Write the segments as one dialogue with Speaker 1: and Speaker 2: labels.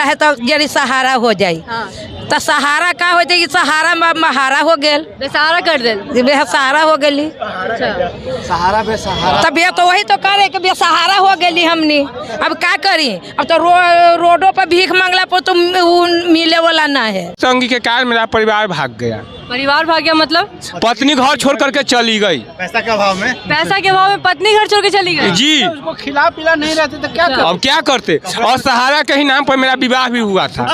Speaker 1: करेला है तो जरी सहारा हो जाई। तो सहारा का हो जाएगी, सहारा महारा हो गेल,
Speaker 2: बेसहारा कर दे,
Speaker 1: बेसहारा हो गेली।
Speaker 3: सहारा बेसहारा
Speaker 1: तब तो वही तो करे कि बेसहारा हो गेली हमनी। अब क्या करी, अब तो रोडों पर भीख मांगला पर तो मिले वाला ना है।
Speaker 4: तंगी के कारण मेरा परिवार भाग गया।
Speaker 2: परिवार भाग गया मतलब?
Speaker 4: पत्नी घर छोड़ करके चली गई।
Speaker 3: पैसा के अभाव में,
Speaker 2: पैसा के अभाव में पत्नी घर छोड़ के चली गई
Speaker 4: जी।
Speaker 3: उसको खिला पिला नहीं रहते तो क्या
Speaker 4: अब क्या करते। और सहारा के ही नाम पर मेरा विवाह भी हुआ था।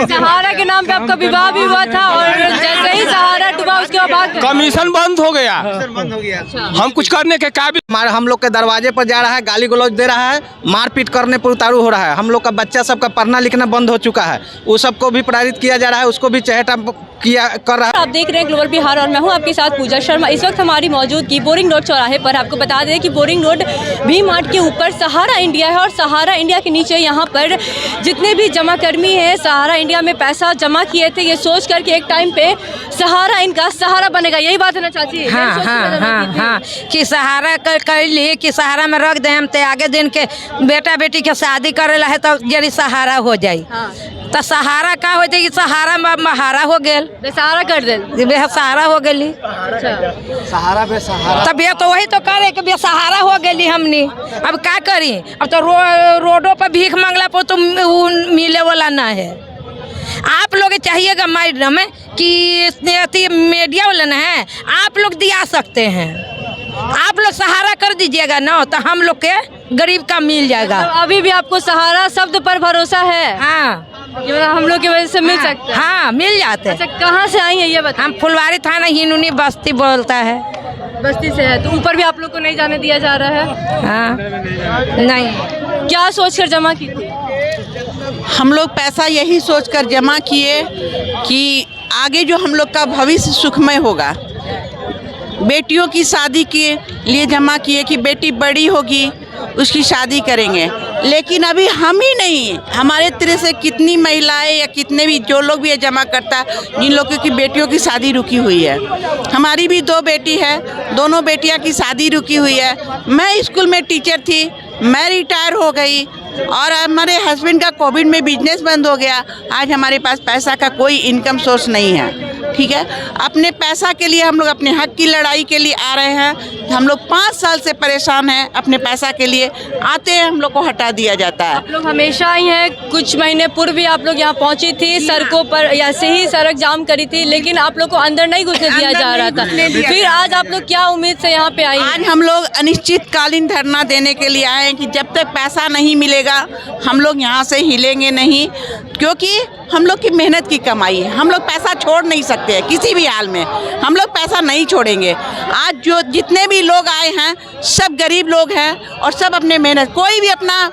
Speaker 2: सहारा के नाम पे आपका विवाह भी हुआ था और जैसे ही सहारा डूबा उसके बाद
Speaker 4: कमीशन बंद हो गया,
Speaker 3: बंद हो गया।
Speaker 4: हम कुछ करने के काबिल।
Speaker 3: हम लोग के दरवाजे पर जा रहा है, गाली गलौज दे रहा है, मारपीट करने पर उतारू हो रहा है। हम लोग का बच्चा सबका पढ़ना लिखना बंद हो चुका है, वो सबको भी प्रेरित किया जा रहा है, उसको भी चहेटा किया कर रहा है।
Speaker 2: आप देख रहे हैं ग्लोबल बिहार और मैं हूं आपके साथ पूजा शर्मा। इस वक्त हमारी मौजूदगी बोरिंग रोड चौराहे पर। आपको बता दें कि बोरिंग रोड वी मार्ट के ऊपर सहारा इंडिया है और सहारा इंडिया के नीचे यहाँ पर जितने भी जमा कर्मी हैं सहारा इंडिया में पैसा जमा किए थे, ये सोच कर कि एक टाइम पे सहारा इनका सहारा बनेगा। यही बात है ना चाची?
Speaker 1: हाँ, कि सहारा कर लिए कि सहारा में रख दे हम ते आगे दिन के बेटा बेटी के शादी करेला है तो जरी सहारा हो जाई। तो सहारा का हो जाएगी, सहारा महारा हो गेल,
Speaker 2: बेसहारा कर दे,
Speaker 1: बेसहारा हो गेली।
Speaker 3: सहारा बेसहारा
Speaker 1: तब तो वही तो करे कि बेसहारा हो गेली हमनी। अब क्या करी, अब तो रोडों पर भीख मांगला पर तो मिले वाला ना है। आप लोग चाहिएगा मैडम कि मीडिया वाले ना है, आप लोग दिया सकते हैं, आप लोग सहारा कर दीजिएगा ना तो हम लोग के गरीब का मिल जाएगा।
Speaker 2: तो अभी भी आपको सहारा शब्द पर भरोसा है?
Speaker 1: हाँ,
Speaker 2: हम लोग की वजह से मिल सकता है?
Speaker 1: हाँ, मिल जाते।
Speaker 2: अच्छा, कहाँ से आई है ये बताइए?
Speaker 1: हम फुलवारी थाना हिनूनी बस्ती बोलता है।
Speaker 2: बस्ती से है, तो ऊपर भी आप लोग को नहीं जाने दिया जा रहा है?
Speaker 1: हाँ, नहीं।
Speaker 2: क्या सोचकर जमा की थी?
Speaker 5: हम लोग पैसा यही सोचकर जमा किए कि आगे जो हम लोग का भविष्य सुखमय होगा। बेटियों की शादी के लिए जमा किए कि बेटी बड़ी होगी उसकी शादी करेंगे, लेकिन अभी हम ही नहीं, हमारे तरह से कितनी महिलाएं या कितने भी जो लोग भी ये जमा करता है जिन लोगों की बेटियों की शादी रुकी हुई है। हमारी भी 2 बेटी है, दोनों बेटियां की शादी रुकी हुई है। मैं स्कूल में टीचर थी, मैं रिटायर हो गई और हमारे हस्बैंड का कोविड में बिजनेस बंद हो गया। आज हमारे पास पैसा का कोई इनकम सोर्स नहीं है। ठीक है, अपने पैसा के लिए हम लोग अपने हक की लड़ाई के लिए आ रहे हैं। हम लोग 5 साल से परेशान हैं, अपने पैसा के लिए आते हैं, हम लोग को हटा दिया जाता है।
Speaker 2: आप लोग हमेशा आई हैं, कुछ महीने पूर्व भी आप लोग यहाँ पहुँची थी, सड़कों पर ऐसे ही सड़क जाम करी थी, लेकिन आप लोग को अंदर नहीं घुसने दिया जा रहा था। फिर आज आप लोग क्या उम्मीद से यहाँ पे आई?
Speaker 5: आज हम लोग अनिश्चितकालीन धरना देने के लिए आए हैं कि जब तक पैसा नहीं मिलेगा हम लोग यहाँ से हिलेंगे नहीं, क्योंकि हम लोग की मेहनत की कमाई है। हम लोग पैसा छोड़ नहीं सकते हैं किसी भी हाल में, हम लोग पैसा नहीं छोड़ेंगे। आज जो जितने भी लोग आए हैं सब गरीब लोग हैं और सब अपने मेहनत, कोई भी अपना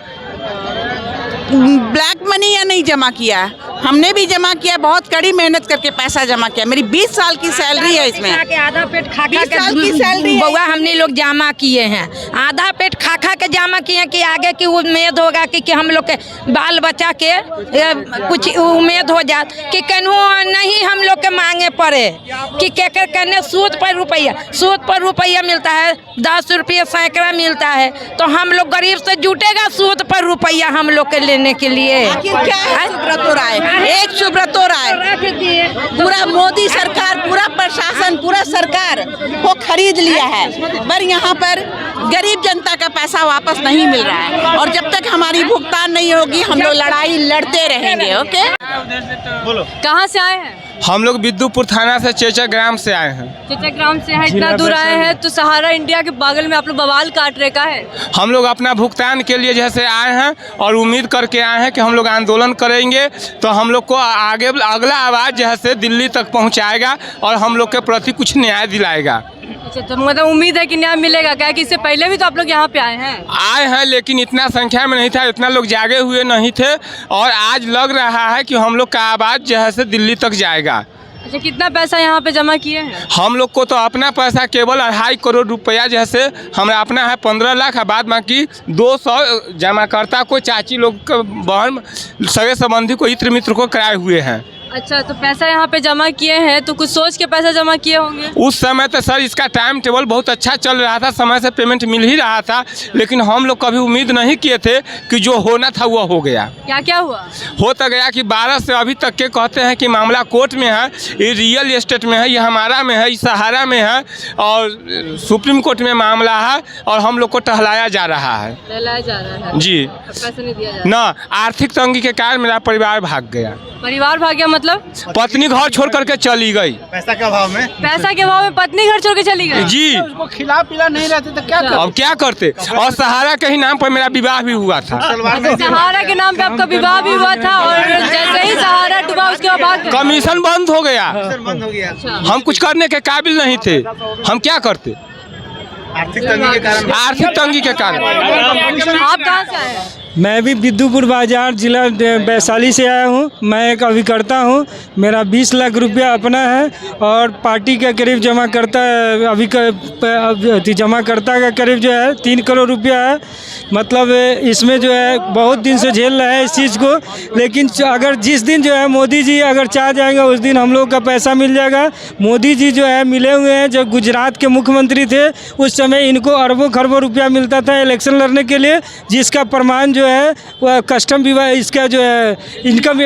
Speaker 5: ब्लैक मनी या नहीं जमा किया, हमने भी जमा किया, बहुत कड़ी मेहनत करके पैसा जमा किया। मेरी 20 साल की सैलरी है इसमें,
Speaker 1: आधा पेट खा
Speaker 5: खा की सैलरी
Speaker 1: बउआ हमने लोग जमा किए हैं, आधा पेट खा के जमा किए हैं कि आगे की उम्मीद होगा कि हम लोग के बाल बच्चा के कुछ उम्मीद हो जात कि कन्हू नहीं हम लोग के मांगे पड़े कि कहने सूद पर रुपया मिलता है, 10 रुपये सैकड़ा मिलता है, तो हम लोग गरीब से जुटेगा सूद पर रुपया हम लोग के लेने के लिए।
Speaker 5: क्या है सुब्रतो राय, एक सुब्रतो राय, पूरा मोदी सरकार, पूरा प्रशासन, पूरा सरकार को खरीद लिया है, पर यहाँ पर गरीब जनता का पैसा वापस नहीं मिल रहा है और जब तक हमारी भुगतान नहीं होगी हम लोग लड़ाई लड़ते रहेंगे। ओके,
Speaker 3: बोलो।
Speaker 2: कहाँ से आए हैं?
Speaker 4: हम लोग विद्युपुर थाना से चेचा ग्राम से आए हैं।
Speaker 2: चेचा ग्राम से हैं, इतना दूर आए हैं तो सहारा इंडिया के बगल में आप लोग बवाल काट रहे का है?
Speaker 4: हम लोग अपना भुगतान के लिए जैसे आए हैं और उम्मीद करके आए हैं कि हम लोग आंदोलन करेंगे तो हम लोग को आगे अगला आवाज़ जैसे दिल्ली तक पहुंचाएगा और हम लोग के प्रति कुछ न्याय दिलाएगा।
Speaker 2: अच्छा, तो मतलब उम्मीद है कि न्याय मिलेगा क्या? कि इससे पहले भी तो आप लोग यहाँ पे आए हैं?
Speaker 4: लेकिन इतना संख्या में नहीं था, इतना लोग जागे हुए नहीं थे और आज लग रहा है कि हम लोग का आवाज़ जैसे दिल्ली तक जाएगा।
Speaker 2: अच्छा, कितना पैसा यहाँ पे जमा किए हैं?
Speaker 4: हम लोग को तो अपना पैसा केवल 2.5 करोड़ रुपया जैसे हमें अपना है 15 लाख, बाद बाकी 200 जमाकर्ता को, चाची लोग को, बहन, सगे संबंधी को, इत्र मित्र को कराए हुए हैं।
Speaker 2: अच्छा, तो पैसा यहाँ पे जमा किए हैं तो कुछ सोच के पैसा जमा किए होंगे।
Speaker 4: उस समय तो सर इसका टाइम टेबल बहुत अच्छा चल रहा था, समय से पेमेंट मिल ही रहा था, लेकिन हम लोग कभी उम्मीद नहीं किए थे कि जो होना था वो हो गया।
Speaker 2: क्या क्या हुआ?
Speaker 4: हो तो गया कि 12 से अभी तक के कहते हैं कि मामला कोर्ट में है, ये रियल एस्टेट में है, ये हमारा में है, ये सहारा में है और सुप्रीम कोर्ट में मामला है और हम लोग को टहलाया जा रहा है।
Speaker 2: टहलाया जा रहा है
Speaker 4: जी,
Speaker 2: पैसा नहीं दिया जा
Speaker 4: ना आर्थिक तंगी के कारण मेरा परिवार भाग गया।
Speaker 2: परिवार भाग गया मतलब?
Speaker 4: पत्नी घर छोड़ करके चली गई।
Speaker 2: पैसा के अभाव में पत्नी घर छोड़ के चली गई।
Speaker 4: जी,
Speaker 3: उसको खिला पिला नहीं रहते तो क्या
Speaker 4: अब क्या करते। और सहारा के ही नाम पर मेरा विवाह भी हुआ था।
Speaker 2: सहारा के नाम पे आपका विवाह भी हुआ था और जैसे ही सहारा डूबा उसके बाद भाग गए।
Speaker 4: कमीशन बंद हो गया, हम कुछ करने के काबिल नहीं थे, हम क्या करते। आर्थिक तंगी के कारण।
Speaker 2: आप कहाँ से आए हैं?
Speaker 6: मैं भी बिद्दुपुर बाजार जिला वैशाली से आया हूँ। मैं एक अभिकर्ता हूँ। मेरा 20 लाख रुपया अपना है और पार्टी का करीब जमा करता है, जमा करता का करीब जो है 3 करोड़ रुपया है। मतलब इसमें जो है बहुत दिन से झेल रहा है इस चीज़ को, लेकिन अगर जिस दिन जो है मोदी जी अगर चाह जाएंगे उस दिन हम लोग का पैसा मिल जाएगा। मोदी जी जो है मिले हुए हैं, जब गुजरात के मुख्यमंत्री थे उस समय इनको अरबों खरबों रुपया मिलता था इलेक्शन लड़ने के लिए, जिसका प्रमाण जो है वह कस्टम विभाग, इसका जो है इनकम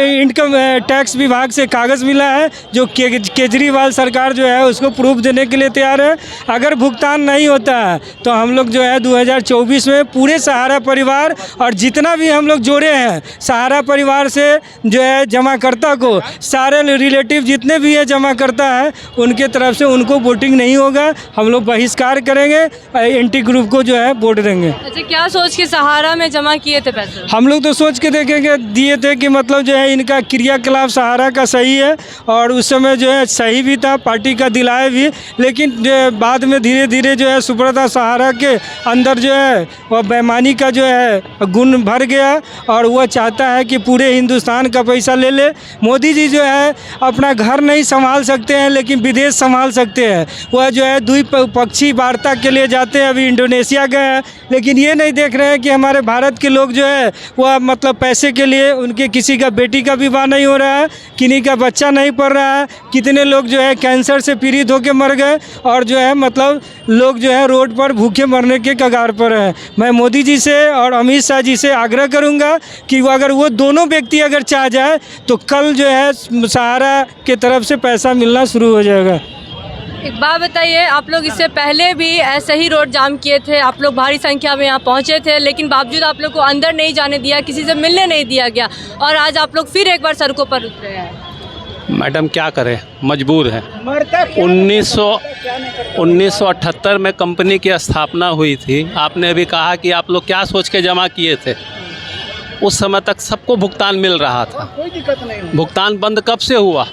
Speaker 6: टैक्स विभाग से कागज़ मिला है, जो केजरीवाल सरकार जो है उसको प्रूफ देने के लिए तैयार है। अगर भुगतान नहीं होता है तो हम लोग जो है 2024 में पूरे सहारा परिवार और जितना भी हम लोग जोड़े हैं सहारा परिवार से जो है जमाकर्ता को, सारे रिलेटिव जितने भी है जमाकर्ता है उनके तरफ से उनको वोटिंग नहीं होगा। हम लोग बहिष्कार करेंगे, एंटी ग्रुप को जो है वोट देंगे।
Speaker 2: अच्छा, क्या सोच के सहारा में जमा किए थे पैसे?
Speaker 6: हम लोग तो सोच के देखेंगे दिए थे कि मतलब जो है इनका क्रियाकलाप सहारा का सही है और उस समय जो है सही भी था, पार्टी का दिलाए भी, लेकिन बाद में धीरे धीरे जो है सुब्रता सहारा के अंदर जो है वह बेईमानी का जो है गुण भर गया और वह चाहता है कि पूरे हिंदुस्तान का पैसा ले ले। मोदी जी जो है अपना घर नहीं संभाल सकते हैं लेकिन विदेश संभाल सकते हैं। वह जो है द्विपक्षीय वार्ता के लिए जाते हैं, अभी इंडोनेशिया गए हैं, लेकिन ये नहीं देख रहे हैं कि हमारे भारत के लोग जो है वह मतलब पैसे के लिए उनके किसी का बेटी का विवाह नहीं हो रहा है, किन्हीं का बच्चा नहीं पढ़ रहा है, कितने लोग जो है कैंसर से पीड़ित होकर मर गए और जो है मतलब लोग जो है रोड पर भूखे मरने के कगार पर हैं। मैं मोदी जी से और अमित शाह जी से आग्रह करूंगा कि अगर वो दोनों व्यक्ति अगर चाह जाए तो कल जो है सहारा के तरफ से पैसा मिलना शुरू हो जाएगा।
Speaker 2: एक बात बताइए, आप लोग इससे पहले भी ऐसे ही रोड जाम किए थे, आप लोग भारी संख्या में यहाँ पहुँचे थे, लेकिन बावजूद आप लोग को अंदर नहीं जाने दिया, किसी से मिलने नहीं दिया गया और आज आप लोग फिर एक बार सड़कों पर उतरे हैं।
Speaker 7: मैडम क्या करें, मजबूर हैं। 1978 में कंपनी की स्थापना हुई थी। आपने अभी कहा कि आप लोग क्या सोच के जमा किए थे, उस समय तक सबको भुगतान मिल रहा था। कोई दिक्कत नहीं। भुगतान बंद कब से हुआ?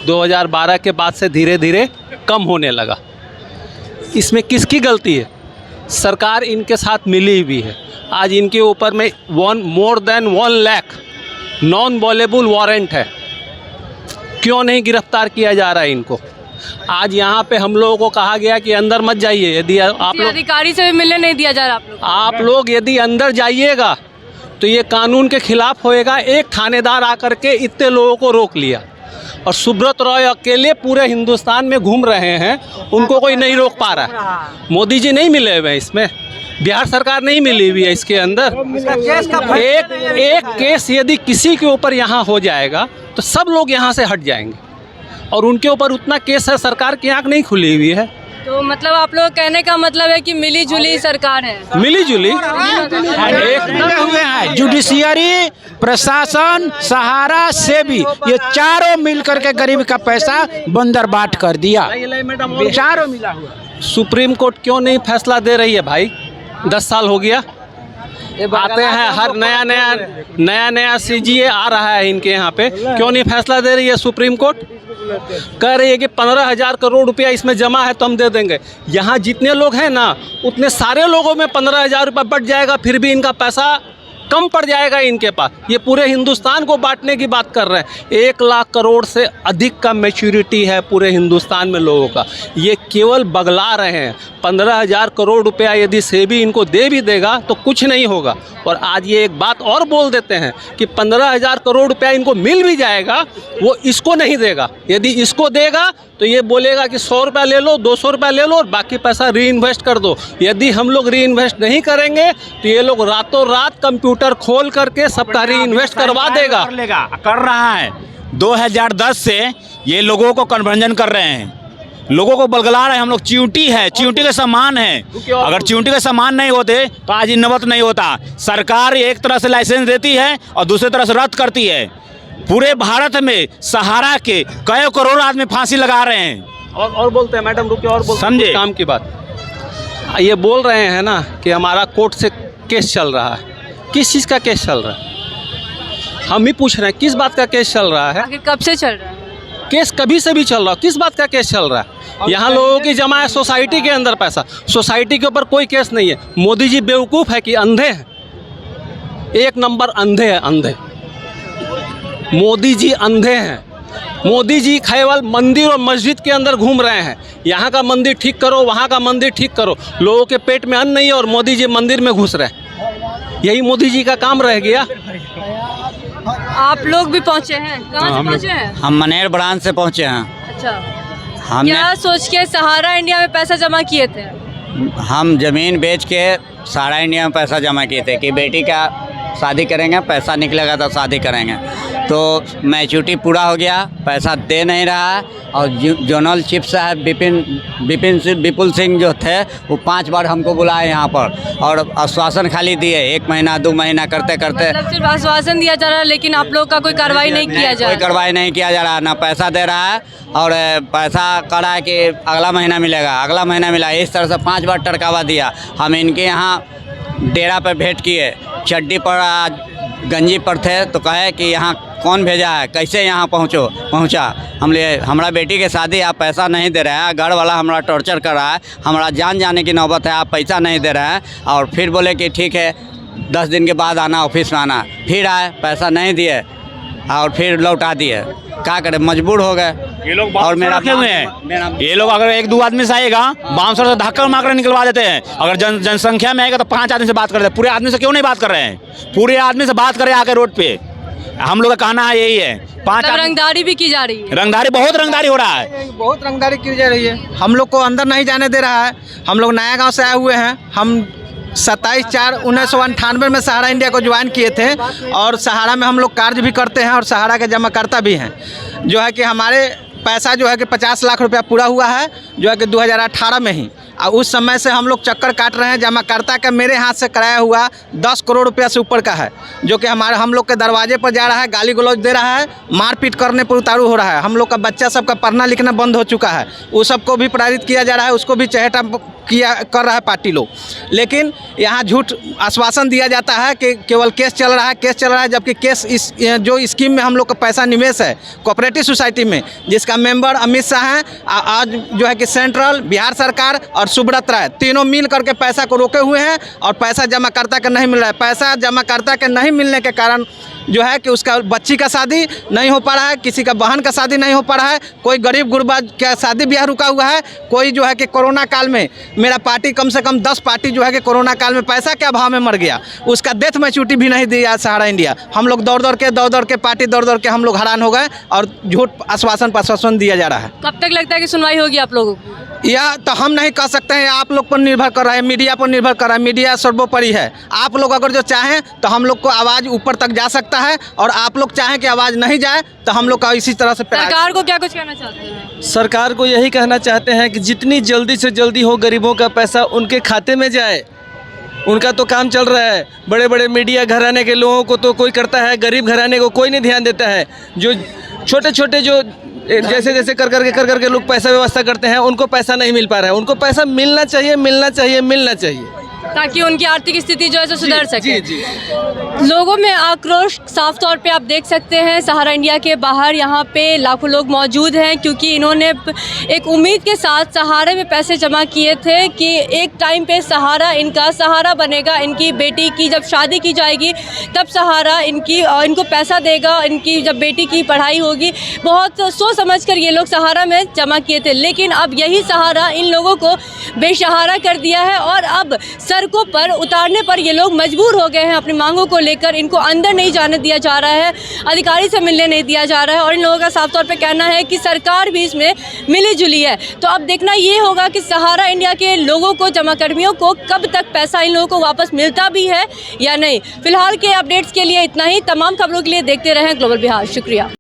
Speaker 7: 2012 के बाद से धीरे धीरे कम होने लगा। इसमें किसकी गलती है? सरकार इनके साथ मिली हुई है। आज इनके ऊपर में more than 1 lakh non bailable warrant है। क्यों नहीं गिरफ्तार किया जा रहा है इनको? आज यहाँ पे हम लोगों को कहा गया कि अंदर मत जाइए, यदि आप लोग
Speaker 2: अधिकारी से भी मिलने नहीं दिया जा रहा।
Speaker 7: आप लोग यदि अंदर जाइएगा तो ये कानून के खिलाफ होएगा। एक थानेदार आकर के इतने लोगों को रोक लिया और सुब्रत रॉय अकेले पूरे हिंदुस्तान में घूम रहे हैं, उनको कोई नहीं रोक पा रहा है। मोदी जी नहीं मिले हुए हैं इसमें, बिहार सरकार नहीं मिली हुई है इसके अंदर। एक केस यदि किसी के ऊपर यहाँ हो जाएगा तो सब लोग यहाँ से हट जाएंगे और उनके ऊपर उतना केस है, सरकार की आँख नहीं खुली हुई है।
Speaker 2: तो मतलब आप लोग कहने का मतलब है कि मिली जुली सरकार है?
Speaker 7: मिली जुली
Speaker 8: एक जुडिशियरी, प्रशासन, सहारा, सेबी, ये चारों मिल करके गरीब का पैसा बंदर बाट कर दिया। चारों मिला हुआ।
Speaker 7: सुप्रीम कोर्ट क्यों नहीं फैसला दे रही है भाई? 10 साल हो गया, आते हैं हर नया CGA आ रहा है इनके यहाँ पे, क्यों नहीं फैसला दे रही है सुप्रीम कोर्ट? कह रही है कि 15,000 करोड़ रुपया इसमें जमा है तो हम दे देंगे। यहाँ जितने लोग हैं ना उतने सारे लोगों में 15,000 रुपये बच जाएगा, फिर भी इनका पैसा कम पड़ जाएगा इनके पास। ये पूरे हिंदुस्तान को बांटने की बात कर रहे हैं। 1 लाख करोड़ से अधिक का मैच्योरिटी है पूरे हिंदुस्तान में लोगों का। ये केवल बगला रहे हैं। 15,000 करोड़ रुपया यदि सेबी इनको दे भी देगा तो कुछ नहीं होगा। और आज ये एक बात और बोल देते हैं कि 15,000 करोड़ रुपया इनको मिल भी जाएगा, वो इसको नहीं देगा। यदि इसको देगा तो ये बोलेगा कि 100 रुपया ले लो, 200 रुपया ले लो और बाकी पैसा री इन्वेस्ट कर दो। यदि हम लोग री इन्वेस्ट नहीं करेंगे तो ये लोग रातों रात कंप्यूटर खोल करके सबका री इन्वेस्ट करवा देगा।
Speaker 8: कर रहा है। 2010 से ये लोगों को कन्वर्जन कर रहे हैं, लोगों को बलगला रहे हैं। हम लोग च्यूटी है, च्यूटी के समान है। अगर च्यूटी के समान नहीं होते तो आज नौबत नहीं होता। सरकार एक तरह से लाइसेंस देती है और दूसरी तरह से रद्द करती है। पूरे भारत में सहारा के कई करोड़ आदमी फांसी लगा रहे हैं।
Speaker 7: और बोलते हैं मैडम, रुकिए और बोलते हैं
Speaker 8: समझे
Speaker 7: काम की बात। ये बोल रहे हैं ना कि हमारा कोर्ट से केस चल रहा है। किस चीज़ का केस चल रहा है? हम ही पूछ रहे हैं किस बात का केस चल रहा है?
Speaker 2: आखिर कब से चल रहा है
Speaker 7: केस? कभी से भी चल रहा है। किस बात का केस चल रहा है? यहाँ लोगों की जमा है सोसाइटी के अंदर पैसा। सोसाइटी के ऊपर कोई केस नहीं है। मोदी जी बेवकूफ़ है कि अंधे हैं? एक नंबर अंधे हैं, अंधे। मोदी जी अंधे हैं। मोदी जी केवल मंदिर और मस्जिद के अंदर घूम रहे हैं। यहाँ का मंदिर ठीक करो, वहाँ का मंदिर ठीक करो। लोगों के पेट में अन्न नहीं है और मोदी जी मंदिर में घुस रहे हैं। यही मोदी जी का काम रह गया।
Speaker 2: आप लोग भी पहुँचे हैं? कहाँ से पहुँचे हैं?
Speaker 9: हम मनेर ब्रांच से पहुँचे हैं।
Speaker 2: अच्छा,
Speaker 9: हमने
Speaker 2: क्या सोच के सहारा इंडिया में पैसा जमा किए थे?
Speaker 9: हम ज़मीन बेच के सहारा इंडिया में पैसा जमा किए थे कि बेटी का शादी करेंगे, पैसा निकलेगा तो शादी करेंगे। तो मैच्योरिटी पूरा हो गया, पैसा दे नहीं रहा है। और जोनल चीफ साहब विपुल सिंह जो थे वो 5 बार हमको बुलाए यहाँ पर और आश्वासन खाली दिए। 1 महीना 2 महीना करते करते
Speaker 2: मतलब सिर्फ आश्वासन दिया जा रहा है, लेकिन आप लोग का कोई कार्रवाई नहीं किया जा
Speaker 9: कोई
Speaker 2: रहा?
Speaker 9: कार्रवाई नहीं किया जा रहा, ना पैसा दे रहा है। और पैसा कह रहा है कि अगला महीना मिलेगा, अगला महीना मिला। इस तरह से 5 बार टरकावा दिया। हम इनके यहाँ डेरा पर भेंट किए, चड्डी पर गंजी पर थे तो कहे कि यहाँ कौन भेजा है, कैसे यहाँ पहुँचा। हमारा बेटी के शादी आप पैसा नहीं दे रहे हैं, घर वाला हमारा टॉर्चर कर रहा है, हमारा जान जाने की नौबत है, आप पैसा नहीं दे रहे हैं। और फिर बोले कि ठीक है 10 दिन के बाद आना, ऑफिस में आना। फिर आए, पैसा नहीं दिए और फिर लौटा दिए। क्या करें, मजबूर हो गए।
Speaker 8: ये लोग और मेरा रखे हुए हैं। ये लोग अगर 1-2 आदमी से आएगा, बाउंसर से धक्का मारकर निकलवा देते हैं। अगर जनसंख्या में आएगा तो 5 आदमी से बात करते हैं। पूरे आदमी से क्यों नहीं बात कर रहे हैं? पूरे आदमी से बात करें आके रोड पे। हम लोग का कहना है यही है। 5
Speaker 2: रंगदारी भी की जा रही है।
Speaker 8: रंगदारी, बहुत रंगदारी हो रहा है।
Speaker 3: बहुत रंगदारी की जा रही है। हम लोग को अंदर नहीं जाने दे रहा है। हम लोग नया गांव से आए हुए हैं। हम 27/4/1998 में सहारा इंडिया को ज्वाइन किए थे और सहारा में हम लोग कार्य भी करते हैं और सहारा के जमाकर्ता भी हैं। जो है कि हमारे पैसा जो है कि 50 लाख रुपया पूरा हुआ है, जो है कि 2018 में ही। और उस समय से हम लोग चक्कर काट रहे हैं। जमाकर्ता का मेरे हाथ से कराया हुआ 10 करोड़ रुपया से ऊपर का है, जो कि हम लोग के दरवाजे पर जा रहा है, गाली गलौज दे रहा है, मारपीट करने पर उतारू हो रहा है। हम लोग का बच्चा सबका पढ़ना लिखना बंद हो चुका है। उस सबको भी प्रेरित किया जा रहा है, उसको भी चहेटा कर रहा है पार्टी लोग। लेकिन यहाँ झूठ आश्वासन दिया जाता है कि केवल केस चल रहा है, जबकि केस जो स्कीम में हम लोग का पैसा निवेश है कोऑपरेटिव सोसाइटी में, जिसका मेंबर अमित शाह हैं, आज जो है कि सेंट्रल, बिहार सरकार और सुब्रत राय तीनों मिल करके पैसा को रोके हुए हैं और पैसा जमाकर्ता का नहीं मिल रहा है। पैसा जमाकर्ता के नहीं मिलने के कारण जो है कि उसका बच्ची का शादी नहीं हो पा रहा है, किसी का बहन का शादी नहीं हो पा रहा है, कोई गरीब गुरबा का शादी ब्याह रुका हुआ है, कोई जो है कि कोरोना काल में मेरा पार्टी कम से कम 10 पार्टी जो है कि कोरोना काल में पैसा के अभाव में मर गया, उसका डेथ मैच्योरिटी भी नहीं दिया सहारा इंडिया। हम लोग दौड़ दौड़ के पार्टी दौड़ के हम लोग हैरान हो गए और झूठ आश्वासन दिया जा रहा है।
Speaker 2: कब तक लगता है कि सुनवाई होगी आप लोगों को?
Speaker 3: यह तो हम नहीं कह सकते हैं, आप लोग पर निर्भर कर रहा है, मीडिया पर निर्भर कर रहा है। मीडिया सर्वोपरि है। आप लोग अगर जो चाहें तो हम लोग को आवाज़ ऊपर तक जा सकता है और आप लोग चाहें कि आवाज़ नहीं जाए तो हम लोग का इसी तरह से।
Speaker 2: सरकार को क्या कुछ कहना चाहते हैं?
Speaker 10: सरकार को यही कहना चाहते हैं कि जितनी जल्दी से जल्दी हो गरीबों का पैसा उनके खाते में जाए। उनका तो काम चल रहा है। बड़े बड़े मीडिया घराने के लोगों को तो कोई करता है, गरीब घराने को कोई नहीं ध्यान देता है। जो छोटे छोटे जो जैसे कर करके लोग पैसा व्यवस्था करते हैं, उनको पैसा नहीं मिल पा रहा है। उनको पैसा मिलना चाहिए।
Speaker 2: ताकि उनकी आर्थिक स्थिति जो है सो सुधर सके।
Speaker 10: जी जी।
Speaker 2: लोगों में आक्रोश साफ तौर पे आप देख सकते हैं। सहारा इंडिया के बाहर यहाँ पे लाखों लोग मौजूद हैं, क्योंकि इन्होंने एक उम्मीद के साथ सहारे में पैसे जमा किए थे कि एक टाइम पे सहारा इनका सहारा बनेगा। इनकी बेटी की जब शादी की जाएगी तब सहारा इनको पैसा देगा, इनकी जब बेटी की पढ़ाई होगी। बहुत सोच समझ कर ये लोग सहारा में जमा किए थे, लेकिन अब यही सहारा इन लोगों को बेसहारा कर दिया है और अब सड़कों पर उतारने पर ये लोग मजबूर हो गए हैं। अपनी मांगों को लेकर इनको अंदर नहीं जाने दिया जा रहा है, अधिकारी से मिलने नहीं दिया जा रहा है और इन लोगों का साफ तौर पे कहना है कि सरकार भी इसमें मिली जुली है। तो अब देखना ये होगा कि सहारा इंडिया के लोगों को, जमाकर्मियों को कब तक पैसा इन लोगों को वापस मिलता भी है या नहीं। फिलहाल के अपडेट्स के लिए इतना ही। तमाम खबरों के लिए देखते रहें ग्लोबल बिहार। शुक्रिया।